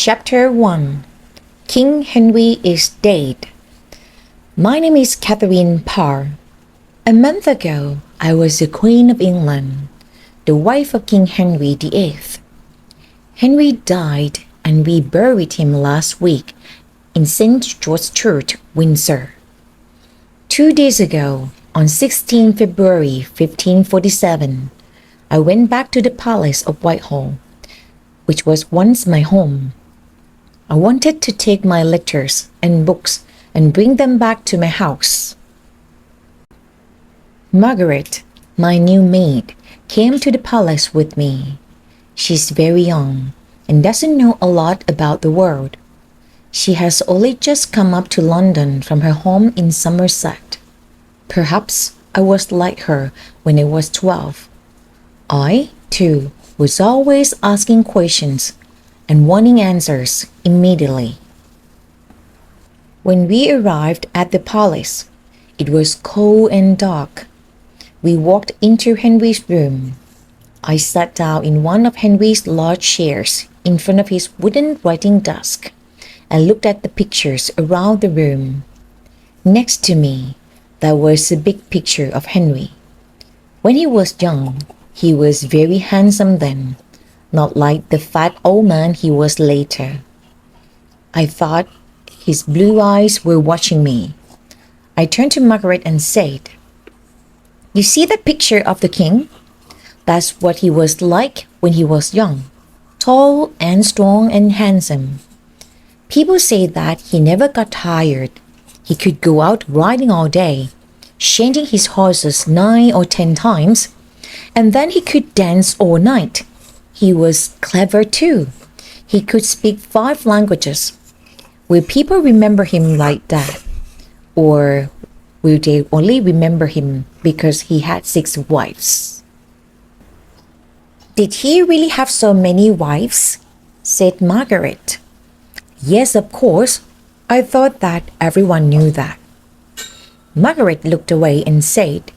Chapter 1. King Henry is dead. My name is Catherine Parr. A month ago, I was the Queen of England, the wife of King Henry VIII. Henry died and we buried him last week in St. George's Church, Windsor. 2 days ago, on 16 February 1547, I went back to the palace of Whitehall, which was once my home. I wanted to take my letters and books and bring them back to my house. Margaret, my new maid, came to the palace with me. She's very young and doesn't know a lot about the world. She has only just come up to London from her home in Somerset. Perhaps I was like her when I was 12. I, too, was always asking questions and wanting answers immediately. When we arrived at the palace, it was cold and dark. We walked into Henry's room. I sat down in one of Henry's large chairs in front of his wooden writing desk and looked at the pictures around the room. Next to me, there was a big picture of Henry. When he was young, he was very handsome then, not like the fat old man he was later. I thought his blue eyes were watching me. I turned to Margaret and said, "You see that picture of the king? That's what he was like when he was young, tall and strong and handsome. People say that he never got tired. He could go out riding all day, changing his horses 9 or 10 times, and then he could dance all night. He was clever too. He could speak 5 languages. Will people remember him like that? Or will they only remember him because he had 6 wives?" "Did he really have so many wives?" said Margaret. "Yes, of course. I thought that everyone knew that." Margaret looked away and said,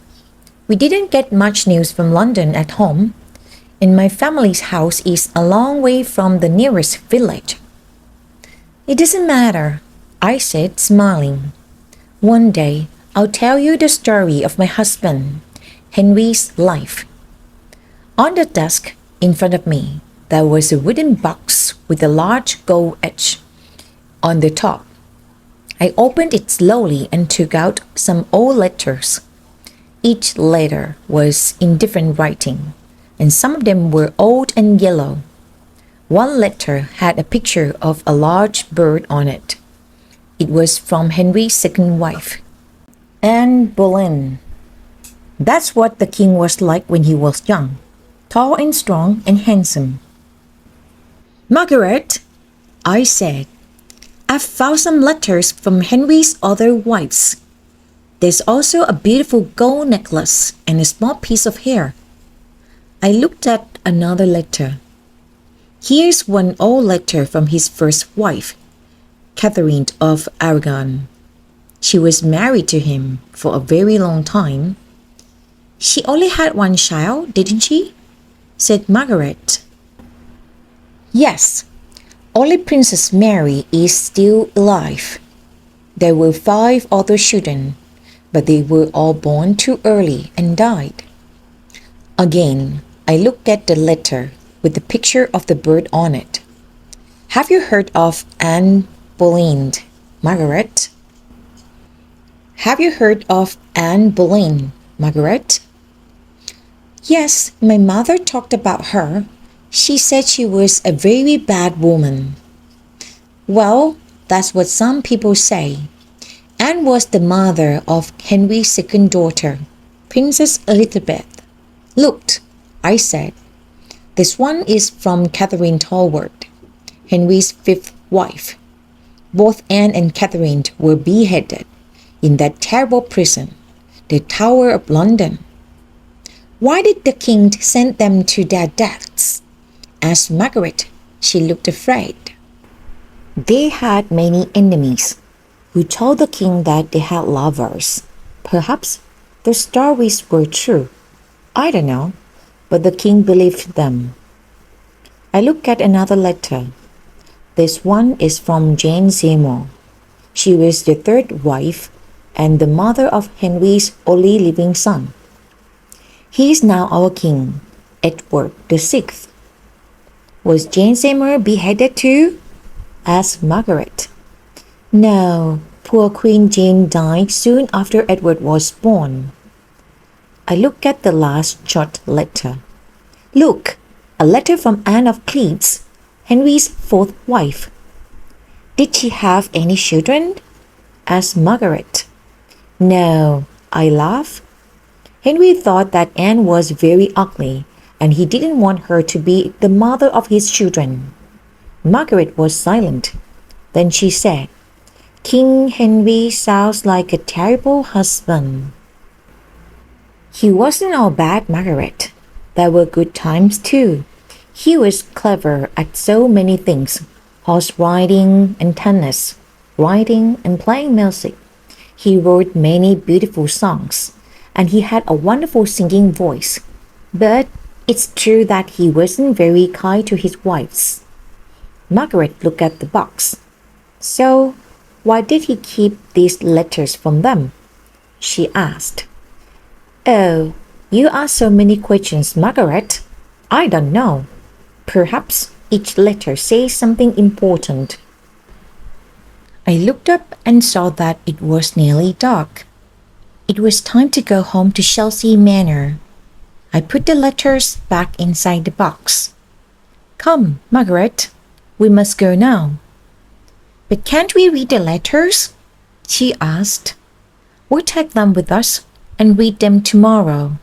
"We didn't get much news from London at home, and my family's house is a long way from the nearest village." "It doesn't matter," I said, smiling. "One day I'll tell you the story of my husband, Henry's life." On the desk in front of me, there was a wooden box with a large gold edge on the top. I opened it slowly and took out some old letters. Each letter was in different writing, and some of them were old and yellow. One letter had a picture of a large bird on it. It was from Henry's second wife, Anne Boleyn. That's what the king was like when he was young, tall and strong and handsome. "Margaret," I said, "I've found some letters from Henry's other wives. There's also a beautiful gold necklace and a small piece of hair." I looked at another letter. Here's one old letter from his first wife, Catherine of Aragon. She was married to him for a very long time. "She only had 1 child, didn't she?" said Margaret. "Yes, only Princess Mary is still alive. There were 5 other children, but they were all born too early and died." Again, I looked at the letter with the picture of the bird on it. "Have you heard of Anne Boleyn, Margaret?" "Have you heard of Anne Boleyn, Margaret?" "Yes, my mother talked about her. She said she was a very bad woman." "Well, that's what some people say. Anne was the mother of Henry's second daughter, Princess Elizabeth. Look," I said. "This one is from Catherine Howard, Henry's 5th wife. Both Anne and Catherine were beheaded in that terrible prison, the Tower of London." "Why did the king send them to their deaths?" asked Margaret. She looked afraid. "They had many enemies who told the king that they had lovers. Perhaps the stories were true. I don't know, but the king believed them." I looked at another letter. This one is from Jane Seymour. She was the third wife and the mother of Henry's only living son. He is now our king, Edward VI. Was Jane Seymour beheaded too? Asked Margaret. No, poor Queen Jane died soon after Edward was born. I looked at the last short letter. Look, a letter from Anne of Cleves, Henry's fourth wife. Did she have any children? Asked Margaret. No, I laughed. Henry thought that Anne was very ugly, and he didn't want her to be the mother of his children. Margaret was silent. Then she said, King Henry sounds like a terrible husband. He wasn't all bad, Margaret. There were good times too. He was clever at so many things, horse riding and tennis, writing and playing music. He wrote many beautiful songs, and he had a wonderful singing voice. But it's true that he wasn't very kind to his wives. Margaret looked at the box. So, why did he keep these letters from them? She asked. Oh, you ask so many questions, Margaret. I don't know. Perhaps each letter says something important. I looked up and saw that it was nearly dark. It was time to go home to Chelsea Manor. I put the letters back inside the box. Come, Margaret, we must go now. But can't we read the letters? She asked. We'll take them with us and read them tomorrow.